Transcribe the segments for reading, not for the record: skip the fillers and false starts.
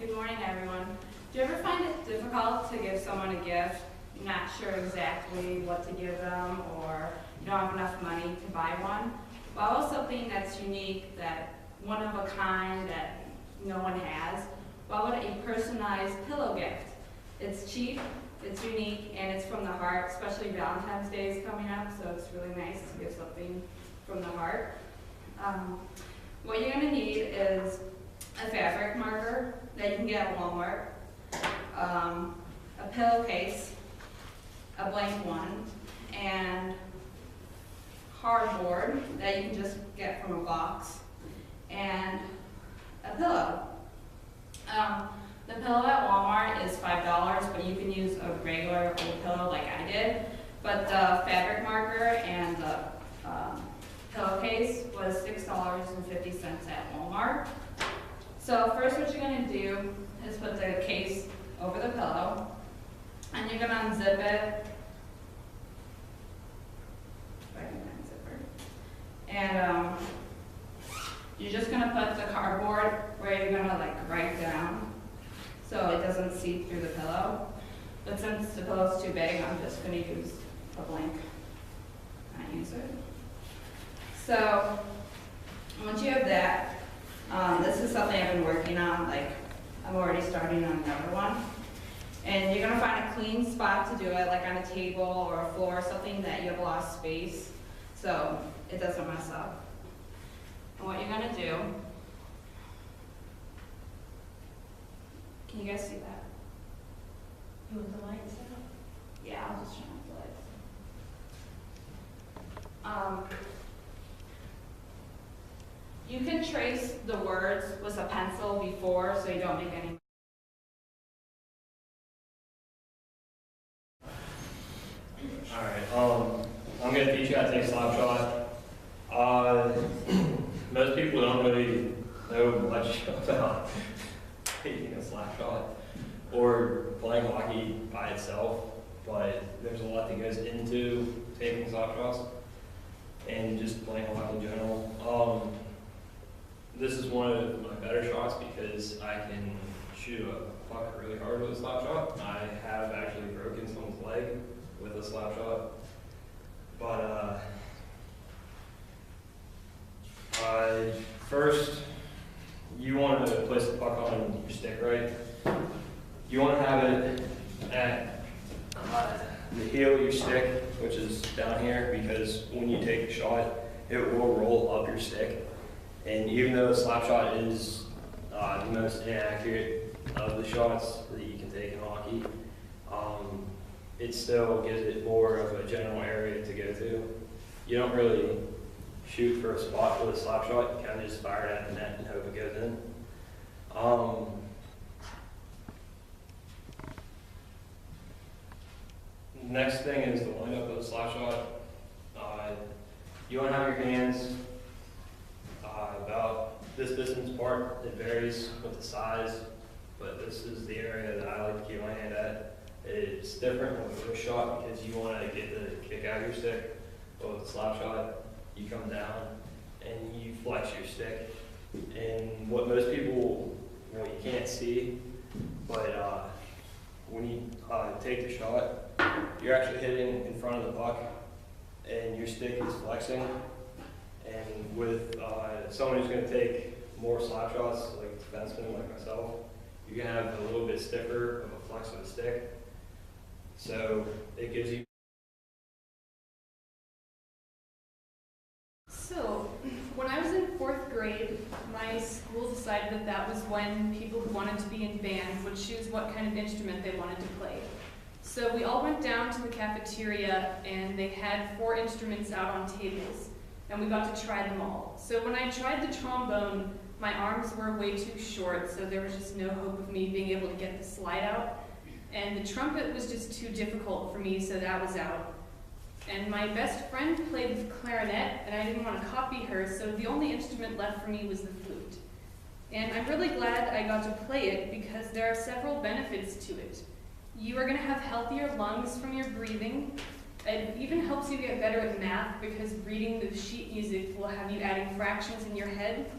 Good morning, everyone. Do you ever find it difficult to give someone a gift? You're not sure exactly what to give them, or you don't have enough money to buy one? Well, something that's unique, that one of a kind that no one has. Why would a personalized pillow gift? It's cheap, it's unique, and it's from the heart, especially Valentine's Day is coming up, so it's really nice to give something from the heart. What you're going to need is a fabric marker that you can get at Walmart, a pillowcase, a blank one, and cardboard that you can just get from a box, and a pillow. The pillow at Walmart is $5, but you can use a regular old pillow like I did. But the fabric marker and the pillowcase was $6.50 at Walmart. So first what you're going to do is put the case over the pillow, and you're going to unzip it. If I can unzip it. And you're just going to put the cardboard where you're going to write down so it doesn't seep through the pillow. But since the pillow's too big, I'm just going to use a blank. I use it. So once you have that, this is something I've been working on, I'm already starting on another one. And you're gonna find a clean spot to do it, like on a table or a floor, something that you have a lot of space, so it doesn't mess up. And what you're gonna do, can you guys see that? You want the lights out? Yeah, I'll just turn off the lights. You can trace the words with a pencil before, so you don't make any. Alright, I'm going to teach you how to take a slap shot. Most people don't really know much about taking a slap shot or playing hockey by itself, but there's a lot that goes into taking slap shots and just playing hockey in general. This is one of my better shots because I can shoot a puck really hard with a slap shot. I have actually broken someone's leg with a slap shot. But first, you want to place the puck on your stick, right? You want to have it at the heel of your stick, which is down here, because when you take a shot, it will roll up your stick. And even though the slap shot is the most inaccurate of the shots that you can take in hockey, it still gives it more of a general area to go to. You don't really shoot for a spot with a slap shot, you kind of just fire it at the net and hope it goes in. Next thing is the windup of the slap shot. You want to have your hands about this distance apart. It varies with the size, but this is the area that I like to keep my hand at. It's different with a wrist shot because you want to get the kick out of your stick, but with a slap shot, you come down and you flex your stick. And what most people, you can't see, but when you take the shot, you're actually hitting in front of the puck, and your stick is flexing. And with someone who's going to take more slap shots, like a defenseman like myself, you're going to have a little bit stiffer of a flex of the stick. So it gives you. So, when I was in 4th grade, my school decided that was when people who wanted to be in band would choose what kind of instrument they wanted to play. So we all went down to the cafeteria and they had 4 instruments out on tables, and we got to try them all. So when I tried the trombone, my arms were way too short, so there was just no hope of me being able to get the slide out. And the trumpet was just too difficult for me, so that was out. And my best friend played the clarinet, and I didn't want to copy her, so the only instrument left for me was the flute. And I'm really glad I got to play it because there are several benefits to it. You are going to have healthier lungs from your breathing. It even helps you get better at math because reading the sheet music will have you adding fractions in your head.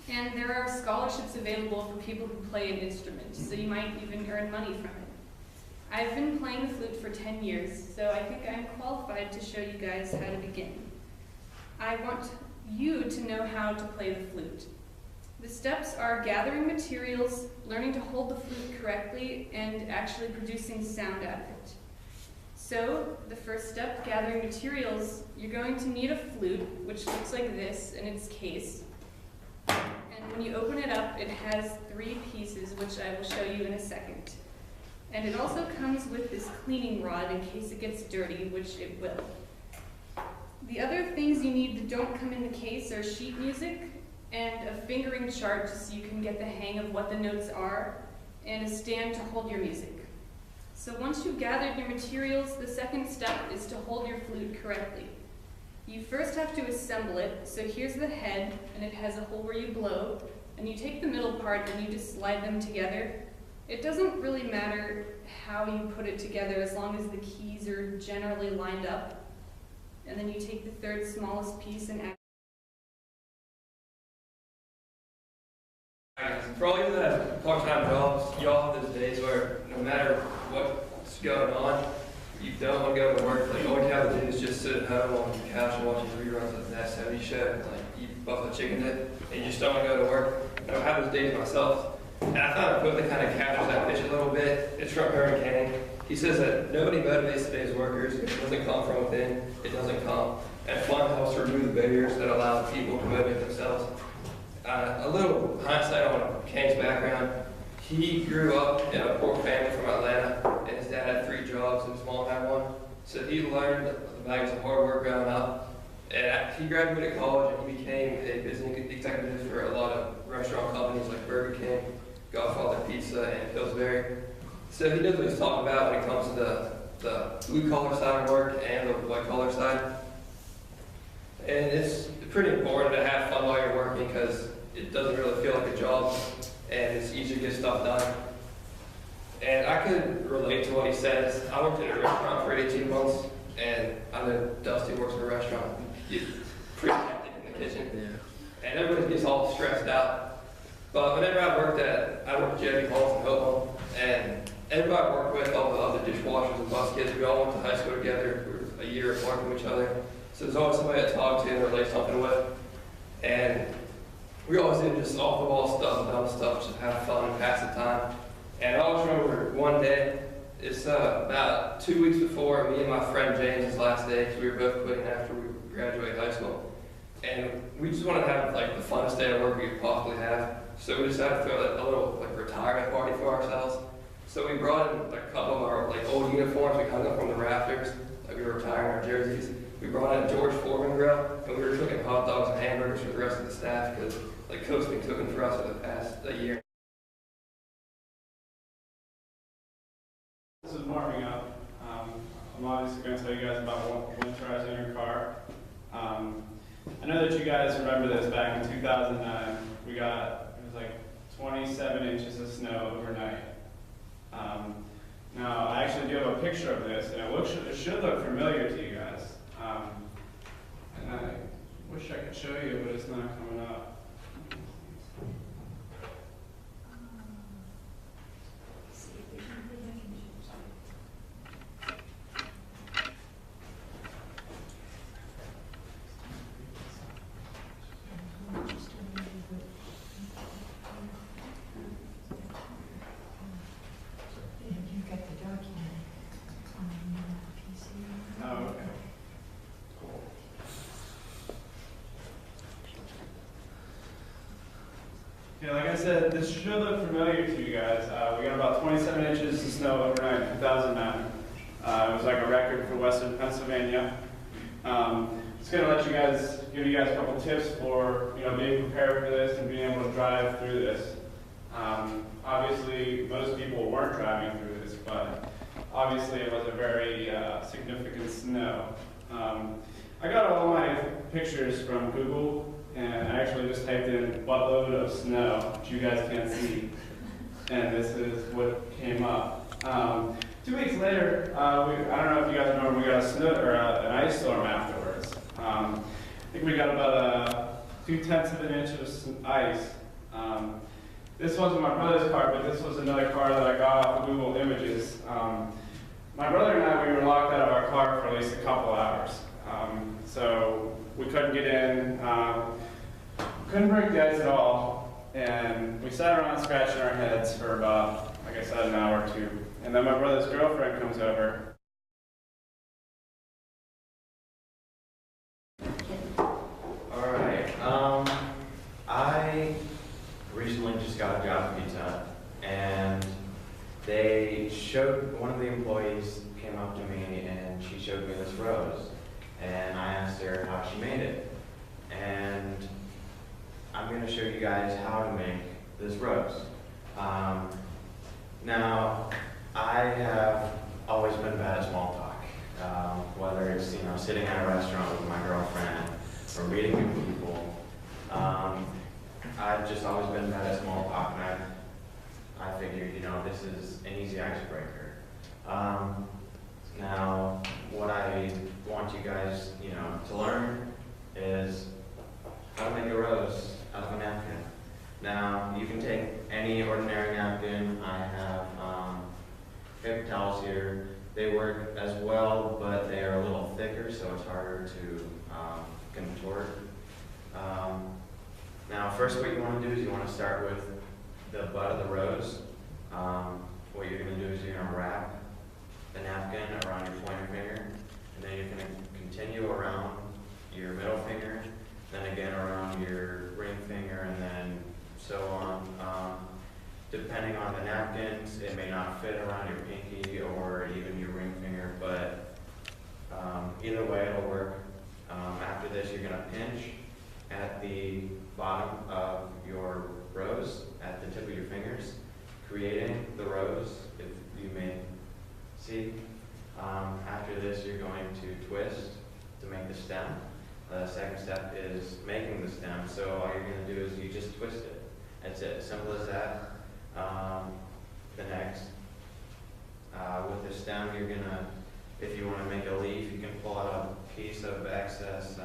And there are scholarships available for people who play an instrument, so you might even earn money from it. I've been playing the flute for 10 years, so I think I'm qualified to show you guys how to begin. I want you to know how to play the flute. The steps are gathering materials, learning to hold the flute correctly, and actually producing sound out of it. So, the first step, gathering materials, you're going to need a flute, which looks like this in its case. And when you open it up, it has 3 pieces, which I will show you in a second. And it also comes with this cleaning rod in case it gets dirty, which it will. The other things you need that don't come in the case are sheet music and a fingering chart so you can get the hang of what the notes are, and a stand to hold your music. So once you've gathered your materials, the second step is to hold your flute correctly. You first have to assemble it, so here's the head, and it has a hole where you blow, and you take the middle part and you just slide them together. It doesn't really matter how you put it together as long as the keys are generally lined up. And then you take the third smallest piece and For all you that have part-time jobs, y'all have those days where no matter what's going on, you don't want to go to work. Like, all you have to do is just sit at home on the couch and watch reruns of that 70s show, like eat buffalo chicken dip, and you just don't want to go to work. And I have those days myself. And I thought I put the kind of captures that pitch a little bit. It's from Herman Cain. He says that nobody motivates today's workers. If it doesn't come from within, it doesn't come. And fun helps to remove the barriers that allow people to motivate themselves. A little hindsight on Cain's background. He grew up in a poor family from Atlanta, and his dad had 3 jobs, and his mom had 1. So he learned the values of hard work growing up. And he graduated college, and he became a business executive for a lot of restaurant companies like Burger King, Godfather Pizza, and Pillsbury. So he knows what he's talking about when it comes to the blue-collar side of work and the white-collar side. And it's pretty important to have fun while you're working because it doesn't really feel like a job, and it's easy to get stuff done. And I could relate to what he says. I worked in a restaurant for 18 months, and I know Dusty works in a restaurant. It's pretty hectic in the kitchen. Yeah. And everybody gets all stressed out. But whenever I worked at J.B. Halls in Hopewell, and everybody I worked with, all the other dishwashers and bus kids, we all went to high school together. We were a year apart from each other. So there's always somebody to talk to and relate something with. And we always did just off-the-wall stuff, dumb stuff, just have fun and pass the time. And I always remember one day, it's about 2 weeks before me and my friend James' last day, because we were both quitting after we graduated high school. And we just wanted to have like the funnest day of work we could possibly have. So we decided to throw a little like retirement party for ourselves. So we brought in like, a couple of our like old uniforms, we hung them from the rafters, like we were retiring our jerseys. We brought in a George Foreman grill, and we were cooking hot dogs and hamburgers for the rest of the staff because like Cook's been cooking for us for the past year. This is warming up. I'm obviously going to tell you guys about winterizing your car. I know that you guys remember this back in 2009. It was like 27 inches of snow overnight. Now, I actually do have a picture of this, and it should look familiar to you guys. And I wish I could show you, but it's not coming up. Yeah, like I said, this should look familiar to you guys. We got about 27 inches of snow overnight in 2009. It was like a record for Western Pennsylvania. Just gonna give you guys a couple tips for being prepared for this and being able to drive through this. Obviously, most people weren't driving through this, but obviously it was a very significant snow. I got all my pictures from Google. And I actually just typed in buttload of snow, which you guys can't see. And this is what came up. 2 weeks later, I don't know if you guys remember, we got an ice storm afterwards. I think we got about 2/10 of an inch of ice. This wasn't my brother's car, but this was another car that I got off of Google Images. My brother and I, we were locked out of our car for at least a couple hours. So we couldn't get in, couldn't break the ice at all, and we sat around scratching our heads for about, like I said, an hour or two. And then my brother's girlfriend comes over. All right. I recently just got a job at Pizza Hut, and one of the employees came up to me and she showed me this rose, and I asked her how she made it. And I'm going to show you guys how to make this rose. Now, I have always been bad at small talk, whether it's sitting at a restaurant with my girlfriend or meeting new people. I've just always been bad at small talk, and I figured, this is an easy icebreaker. Now, what I want you guys, to learn is how to make a rose out of a napkin. Now, you can take any ordinary napkin. I have paper towels here. They work as well, but they are a little thicker, so it's harder to contort. Now, first what you want to do is you want to start with the butt of the rose. What you're going to do is you're going to wrap the napkin around your pointer finger, and then you're going to continue around your middle finger, then again around your ring finger, and then so on. Depending on the napkins, it may not fit around your pinky or even your ring finger, but either way it'll work. After this, you're going to pinch at the bottom of your rose, at the tip of your fingers, creating the rose, if you may see. After this, you're going to twist to make the stem. The second step is making the stem, so all you're going to do is you just twist it. That's it, simple as that. The next, with the stem, you're going to, if you want to make a leaf, you can pull out a piece of excess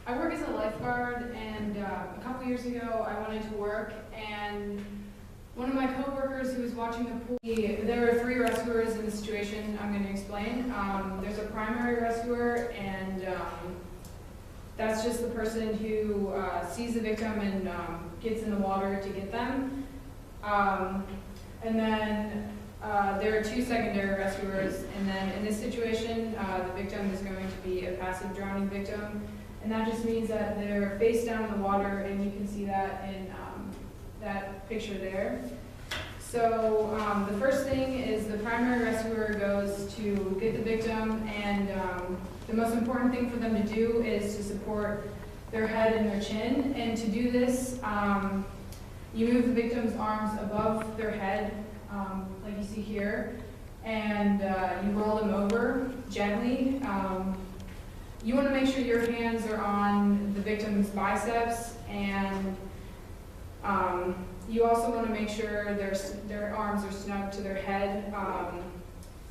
I work as a lifeguard, and a couple years ago I went into work, and one of my coworkers who was watching the pool, there are 3 rescuers in the situation I'm going to explain. There's a primary rescuer, and that's just the person who sees the victim and gets in the water to get them. And then there are 2 secondary rescuers, and then in this situation, the victim is going to be a passive drowning victim, and that just means that they're face down in the water, and you can see that in that picture there. So the first thing is the primary rescuer goes to get the victim, and the most important thing for them to do is to support their head and their chin, and to do this, you move the victim's arms above their head, like you see here, and you roll them over gently. You want to make sure your hands are on the victim's biceps, and you also want to make sure their arms are snug to their head.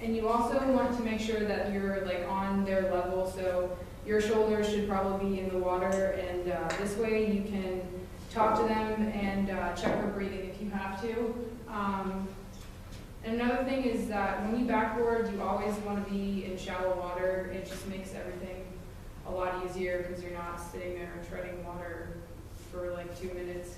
And you also want to make sure that you're on their level, so your shoulders should probably be in the water, and this way you can talk to them and check their breathing if you have to. And another thing is that when you backboard, you always want to be in shallow water. It just makes everything a lot easier because you're not sitting there treading water for 2 minutes.